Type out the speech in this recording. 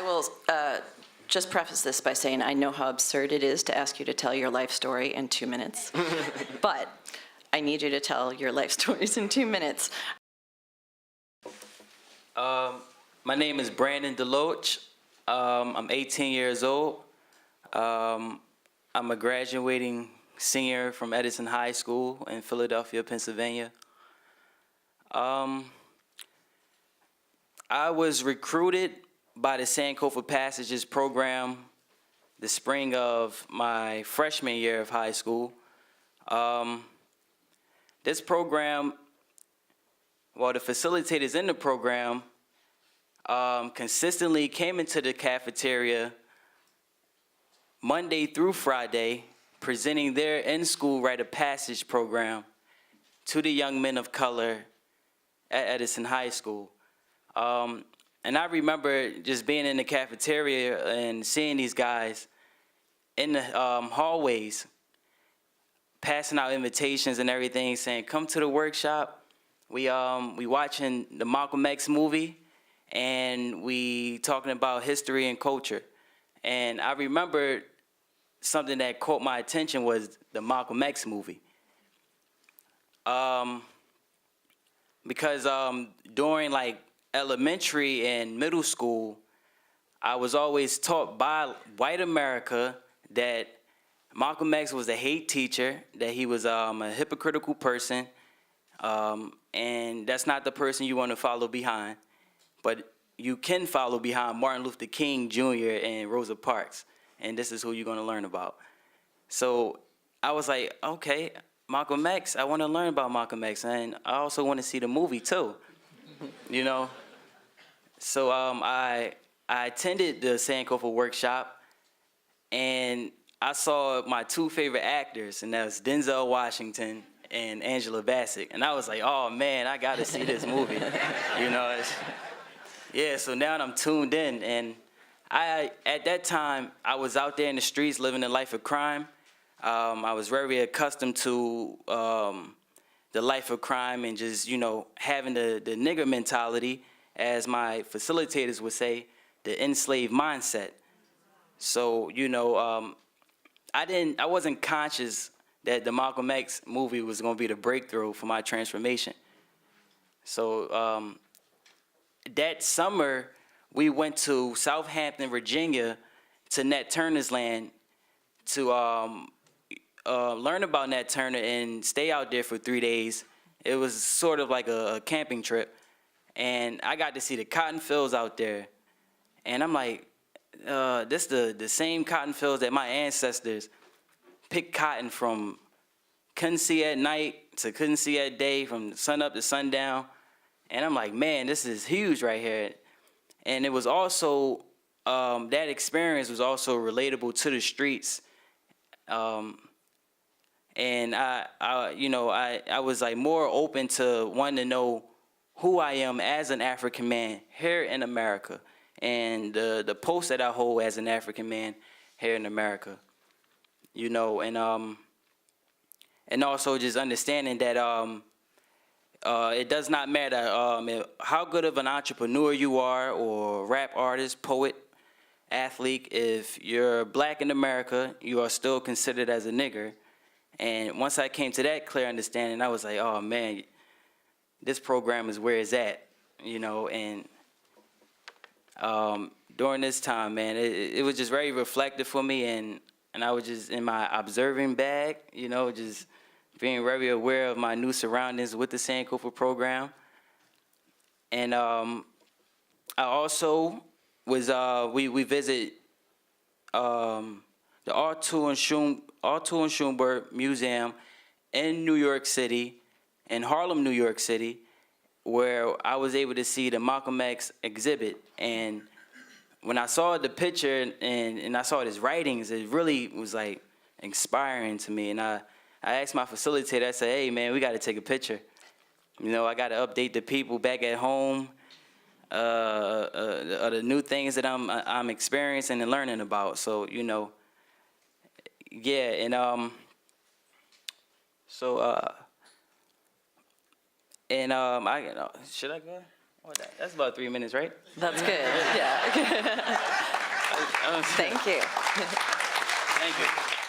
will just preface this by saying I know how absurd it is to ask you to tell your life story in 2 minutes, but I need you to tell your life stories in 2 minutes. My name is Brandon Deloach. I'm 18 years old. I'm a graduating senior from Edison High School in Philadelphia, Pennsylvania. I was recruited by the Sankofa Passages program the spring of my freshman year of high school. This program, well, the facilitators in the program consistently came into the cafeteria Monday through Friday, presenting their in-school rite of passage program to the young men of color at Edison High School. And I remember just being in the cafeteria and seeing these guys in the hallways, passing out invitations and everything, saying, come to the workshop. We watching the Malcolm X movie, and we talking about history and culture. And I remember something that caught my attention was the Malcolm X movie. Because during like elementary and middle school, I was always taught by white America that Malcolm X was a hate teacher, that he was a hypocritical person, and that's not the person you want to follow behind. But you can follow behind Martin Luther King Jr. and Rosa Parks, and this is who you're going to learn about. So I was like, okay, Malcolm X, I want to learn about Malcolm X, and I also want to see the movie too, you know? So I attended the Sankofa workshop, and I saw my two favorite actors, and that was Denzel Washington and Angela Bassett. And I was like, oh man, I got to see this movie, you know? Yeah, so now I'm tuned in, and at that time, I was out there in the streets living a life of crime. I was very accustomed to the life of crime and just, you know, having the nigger mentality, as my facilitators would say, the enslaved mindset. So, you know, I wasn't conscious that the Malcolm X movie was going to be the breakthrough for my transformation. So that summer, we went to Southampton, Virginia, to Nat Turner's land to learn about Nat Turner and stay out there for 3 days. It was sort of like a camping trip. And I got to see the cotton fields out there. And I'm like, this the same cotton fields that my ancestors picked cotton from, couldn't see at night to couldn't see at day, from sun up to sundown. And I'm like, man, this is huge right here. And it was also, that experience was also relatable to the streets. And I was like more open to wanting to know who I am as an African man here in America, and the post that I hold as an African man here in America, you know, and also just understanding that it does not matter how good of an entrepreneur you are, or rap artist, poet, athlete. If you're black in America, you are still considered as a nigger. And once I came to that clear understanding, I was like, oh man, this program is where it's at, you know. And during this time, man, it was just very reflective for me, and I was just in my observing bag, you know, just being very aware of my new surroundings with the Sankofa program. And I also was, we visit the Arthur and Schomburg Museum in New York City, in Harlem, New York City, where I was able to see the Malcolm X exhibit. And when I saw the picture and I saw his writings, it really was like inspiring to me. And I asked my facilitator, I said, hey man, we gotta take a picture. You know, I gotta update the people back at home, the new things that I'm experiencing and learning about. So, you know, yeah, and should I go? That's about 3 minutes, right? That's good, yeah. Thank you. Thank you.